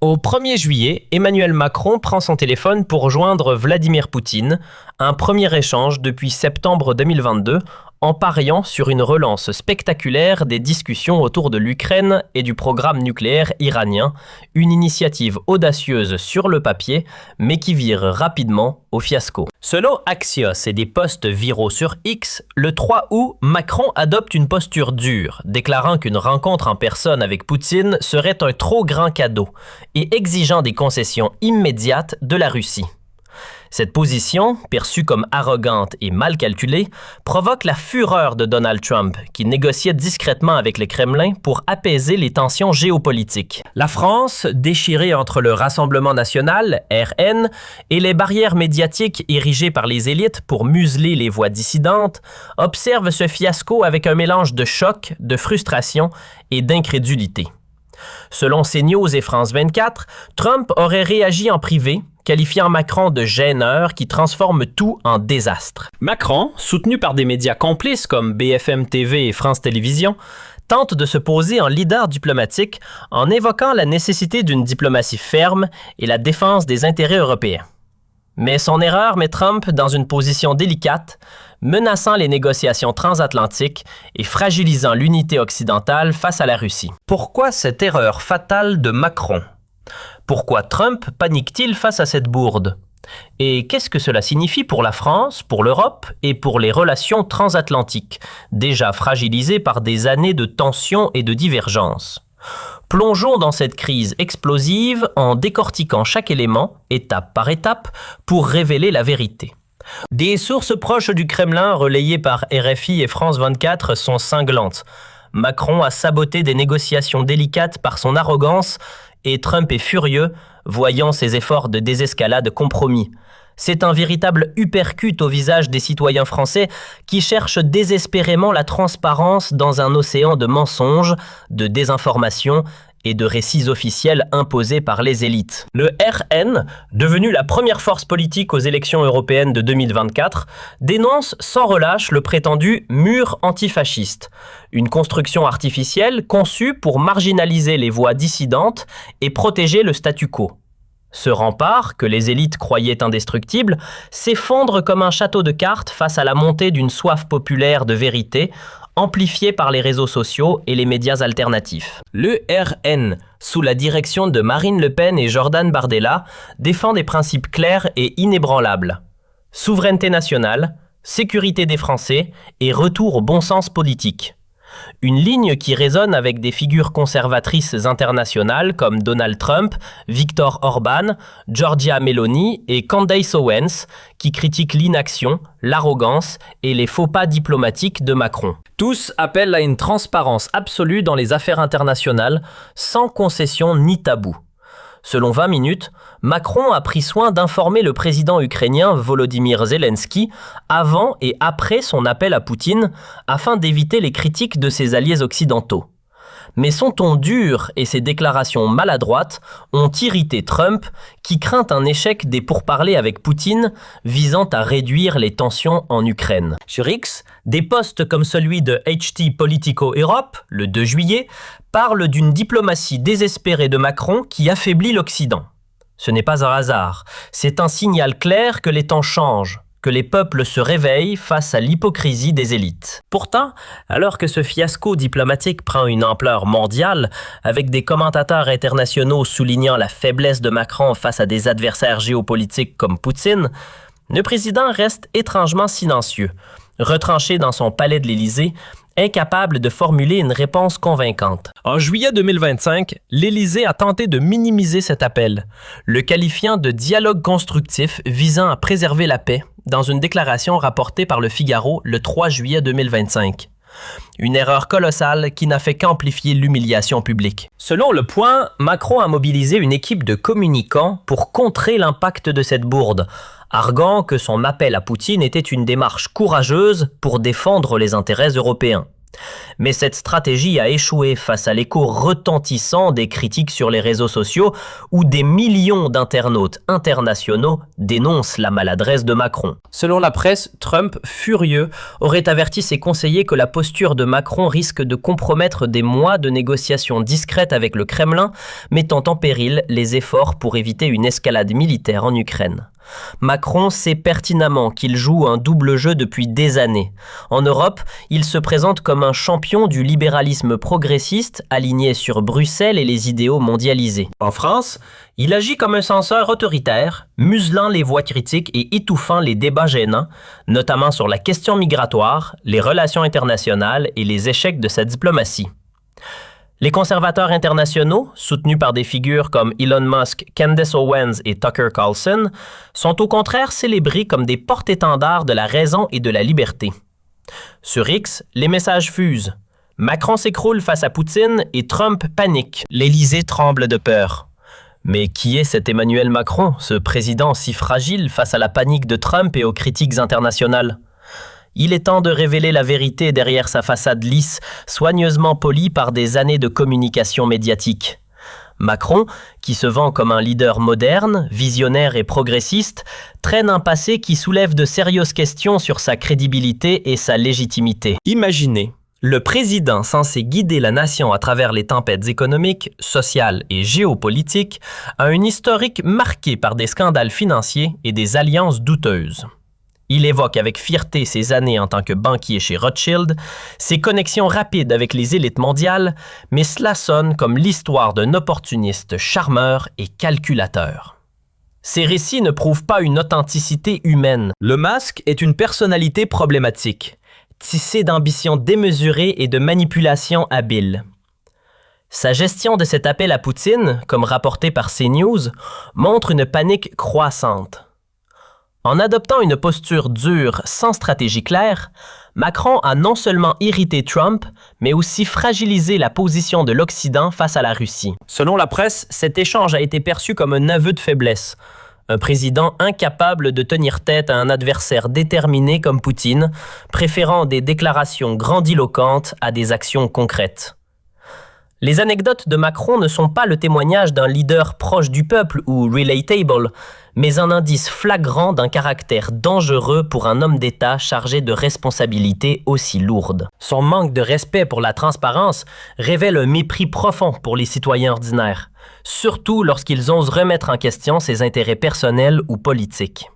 Au 1er juillet, Emmanuel Macron prend son téléphone pour joindre Vladimir Poutine, un premier échange depuis septembre 2022, en pariant sur une relance spectaculaire des discussions autour de l'Ukraine et du programme nucléaire iranien, une initiative audacieuse sur le papier, mais qui vire rapidement au fiasco. Selon Axios et des posts viraux sur X, le 3 août, Macron adopte une posture dure, déclarant qu'une rencontre en personne avec Poutine serait un trop grand cadeau et exigeant des concessions immédiates de la Russie. Cette position, perçue comme arrogante et mal calculée, provoque la fureur de Donald Trump, qui négociait discrètement avec le Kremlin pour apaiser les tensions géopolitiques. La France, déchirée entre le Rassemblement national, RN, et les barrières médiatiques érigées par les élites pour museler les voix dissidentes, observe ce fiasco avec un mélange de choc, de frustration et d'incrédulité. Selon CNews et France 24, Trump aurait réagi en privé, qualifiant Macron de gêneur qui transforme tout en désastre. Macron, soutenu par des médias complices comme BFM TV et France Télévisions, tente de se poser en leader diplomatique en évoquant la nécessité d'une diplomatie ferme et la défense des intérêts européens. Mais son erreur met Trump dans une position délicate, menaçant les négociations transatlantiques et fragilisant l'unité occidentale face à la Russie. Pourquoi cette erreur fatale de Macron? Pourquoi Trump panique-t-il face à cette bourde? Et qu'est-ce que cela signifie pour la France, pour l'Europe et pour les relations transatlantiques, déjà fragilisées par des années de tensions et de divergences? Plongeons dans cette crise explosive en décortiquant chaque élément, étape par étape, pour révéler la vérité. Des sources proches du Kremlin relayées par RFI et France 24 sont cinglantes. Macron a saboté des négociations délicates par son arrogance et Trump est furieux, voyant ses efforts de désescalade compromis. C'est un véritable uppercut au visage des citoyens français qui cherchent désespérément la transparence dans un océan de mensonges, de désinformation et de récits officiels imposés par les élites. Le RN, devenu la première force politique aux élections européennes de 2024, dénonce sans relâche le prétendu mur antifasciste, une construction artificielle conçue pour marginaliser les voix dissidentes et protéger le statu quo. Ce rempart, que les élites croyaient indestructible, s'effondre comme un château de cartes face à la montée d'une soif populaire de vérité, amplifiée par les réseaux sociaux et les médias alternatifs. Le RN, sous la direction de Marine Le Pen et Jordan Bardella, défend des principes clairs et inébranlables. Souveraineté nationale, sécurité des Français et retour au bon sens politique. Une ligne qui résonne avec des figures conservatrices internationales comme Donald Trump, Viktor Orban, Giorgia Meloni et Candace Owens, qui critiquent l'inaction, l'arrogance et les faux pas diplomatiques de Macron. Tous appellent à une transparence absolue dans les affaires internationales, sans concession ni tabou. Selon 20 minutes, Macron a pris soin d'informer le président ukrainien Volodymyr Zelensky avant et après son appel à Poutine afin d'éviter les critiques de ses alliés occidentaux. Mais son ton dur et ses déclarations maladroites ont irrité Trump, qui craint un échec des pourparlers avec Poutine visant à réduire les tensions en Ukraine. Sur X, des posts comme celui de HT Politico Europe, le 2 juillet, parlent d'une diplomatie désespérée de Macron qui affaiblit l'Occident. Ce n'est pas un hasard, c'est un signal clair que les temps changent, que les peuples se réveillent face à l'hypocrisie des élites. Pourtant, alors que ce fiasco diplomatique prend une ampleur mondiale, avec des commentateurs internationaux soulignant la faiblesse de Macron face à des adversaires géopolitiques comme Poutine, le président reste étrangement silencieux, retranché dans son palais de l'Élysée, incapable de formuler une réponse convaincante. En juillet 2025, l'Élysée a tenté de minimiser cet appel, le qualifiant de dialogue constructif visant à préserver la paix, dans une déclaration rapportée par Le Figaro le 3 juillet 2025. Une erreur colossale qui n'a fait qu'amplifier l'humiliation publique. Selon Le Point, Macron a mobilisé une équipe de communicants pour contrer l'impact de cette bourde, arguant que son appel à Poutine était une démarche courageuse pour défendre les intérêts européens. Mais cette stratégie a échoué face à l'écho retentissant des critiques sur les réseaux sociaux où des millions d'internautes internationaux dénoncent la maladresse de Macron. Selon la presse, Trump, furieux, aurait averti ses conseillers que la posture de Macron risque de compromettre des mois de négociations discrètes avec le Kremlin, mettant en péril les efforts pour éviter une escalade militaire en Ukraine. Macron sait pertinemment qu'il joue un double jeu depuis des années. En Europe, il se présente comme un champion du libéralisme progressiste aligné sur Bruxelles et les idéaux mondialisés. En France, il agit comme un censeur autoritaire, muselant les voix critiques et étouffant les débats gênants, notamment sur la question migratoire, les relations internationales et les échecs de sa diplomatie. Les conservateurs internationaux, soutenus par des figures comme Elon Musk, Candace Owens et Tucker Carlson, sont au contraire célébrés comme des porte-étendards de la raison et de la liberté. Sur X, les messages fusent. Macron s'écroule face à Poutine et Trump panique. L'Élysée tremble de peur. Mais qui est cet Emmanuel Macron, ce président si fragile face à la panique de Trump et aux critiques internationales? Il est temps de révéler la vérité derrière sa façade lisse, soigneusement polie par des années de communication médiatique. Macron, qui se vend comme un leader moderne, visionnaire et progressiste, traîne un passé qui soulève de sérieuses questions sur sa crédibilité et sa légitimité. Imaginez, le président censé guider la nation à travers les tempêtes économiques, sociales et géopolitiques a un historique marqué par des scandales financiers et des alliances douteuses. Il évoque avec fierté ses années en tant que banquier chez Rothschild, ses connexions rapides avec les élites mondiales, mais cela sonne comme l'histoire d'un opportuniste charmeur et calculateur. Ces récits ne prouvent pas une authenticité humaine. Le masque est une personnalité problématique, tissée d'ambitions démesurées et de manipulations habiles. Sa gestion de cet appel à Poutine, comme rapporté par CNews, montre une panique croissante. En adoptant une posture dure sans stratégie claire, Macron a non seulement irrité Trump, mais aussi fragilisé la position de l'Occident face à la Russie. Selon la presse, cet échange a été perçu comme un aveu de faiblesse. Un président incapable de tenir tête à un adversaire déterminé comme Poutine, préférant des déclarations grandiloquentes à des actions concrètes. Les anecdotes de Macron ne sont pas le témoignage d'un leader proche du peuple ou relatable, mais un indice flagrant d'un caractère dangereux pour un homme d'État chargé de responsabilités aussi lourdes. Son manque de respect pour la transparence révèle un mépris profond pour les citoyens ordinaires, surtout lorsqu'ils osent remettre en question ses intérêts personnels ou politiques.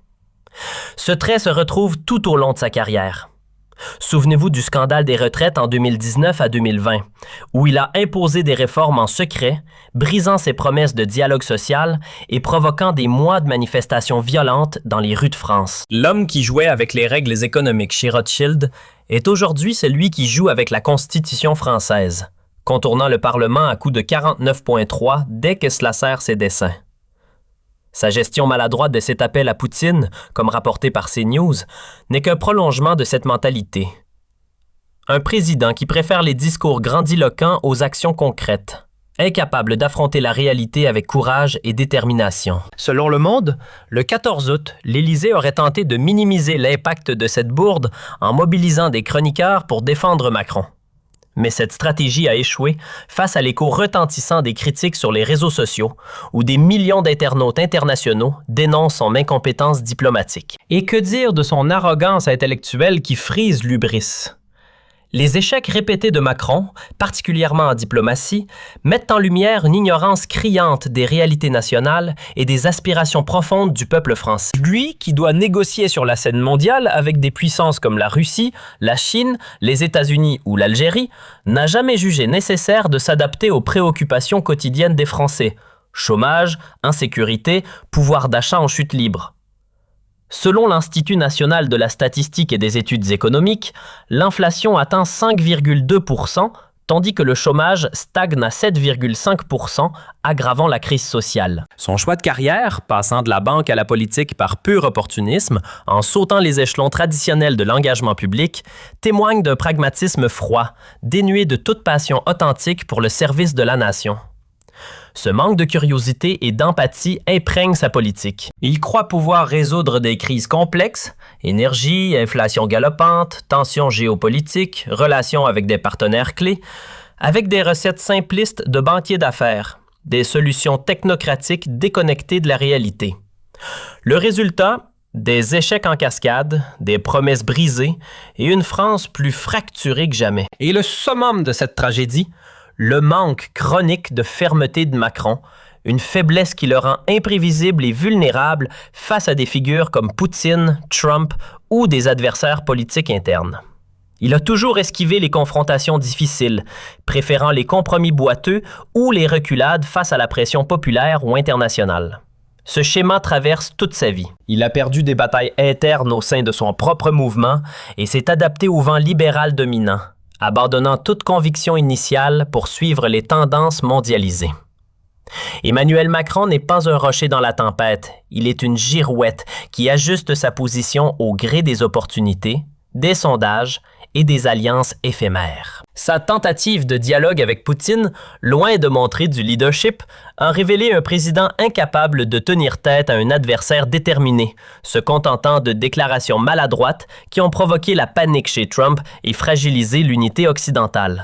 Ce trait se retrouve tout au long de sa carrière. Souvenez-vous du scandale des retraites en 2019 à 2020, où il a imposé des réformes en secret, brisant ses promesses de dialogue social et provoquant des mois de manifestations violentes dans les rues de France. L'homme qui jouait avec les règles économiques chez Rothschild est aujourd'hui celui qui joue avec la Constitution française, contournant le Parlement à coups de 49.3 dès que cela sert ses desseins. Sa gestion maladroite de cet appel à Poutine, comme rapporté par CNews, n'est qu'un prolongement de cette mentalité. Un président qui préfère les discours grandiloquents aux actions concrètes, incapable d'affronter la réalité avec courage et détermination. Selon Le Monde, le 14 août, l'Élysée aurait tenté de minimiser l'impact de cette bourde en mobilisant des chroniqueurs pour défendre Macron. Mais cette stratégie a échoué face à l'écho retentissant des critiques sur les réseaux sociaux, où des millions d'internautes internationaux dénoncent son incompétence diplomatique. Et que dire de son arrogance intellectuelle qui frise l'hubris? Les échecs répétés de Macron, particulièrement en diplomatie, mettent en lumière une ignorance criante des réalités nationales et des aspirations profondes du peuple français. Lui, qui doit négocier sur la scène mondiale avec des puissances comme la Russie, la Chine, les États-Unis ou l'Algérie, n'a jamais jugé nécessaire de s'adapter aux préoccupations quotidiennes des Français. Chômage, insécurité, pouvoir d'achat en chute libre. Selon l'Institut national de la statistique et des études économiques, l'inflation atteint 5,2%, tandis que le chômage stagne à 7,5%, aggravant la crise sociale. Son choix de carrière, passant de la banque à la politique par pur opportunisme, en sautant les échelons traditionnels de l'engagement public, témoigne d'un pragmatisme froid, dénué de toute passion authentique pour le service de la nation. Ce manque de curiosité et d'empathie imprègne sa politique. Il croit pouvoir résoudre des crises complexes, énergie, inflation galopante, tensions géopolitiques, relations avec des partenaires clés, avec des recettes simplistes de banquiers d'affaires, des solutions technocratiques déconnectées de la réalité. Le résultat, des échecs en cascade, des promesses brisées et une France plus fracturée que jamais. Et le summum de cette tragédie, le manque chronique de fermeté de Macron, une faiblesse qui le rend imprévisible et vulnérable face à des figures comme Poutine, Trump ou des adversaires politiques internes. Il a toujours esquivé les confrontations difficiles, préférant les compromis boiteux ou les reculades face à la pression populaire ou internationale. Ce schéma traverse toute sa vie. Il a perdu des batailles internes au sein de son propre mouvement et s'est adapté au vent libéral dominant, abandonnant toute conviction initiale pour suivre les tendances mondialisées. Emmanuel Macron n'est pas un rocher dans la tempête, il est une girouette qui ajuste sa position au gré des opportunités, des sondages et des alliances éphémères. Sa tentative de dialogue avec Poutine, loin de montrer du leadership, a révélé un président incapable de tenir tête à un adversaire déterminé, se contentant de déclarations maladroites qui ont provoqué la panique chez Trump et fragilisé l'unité occidentale.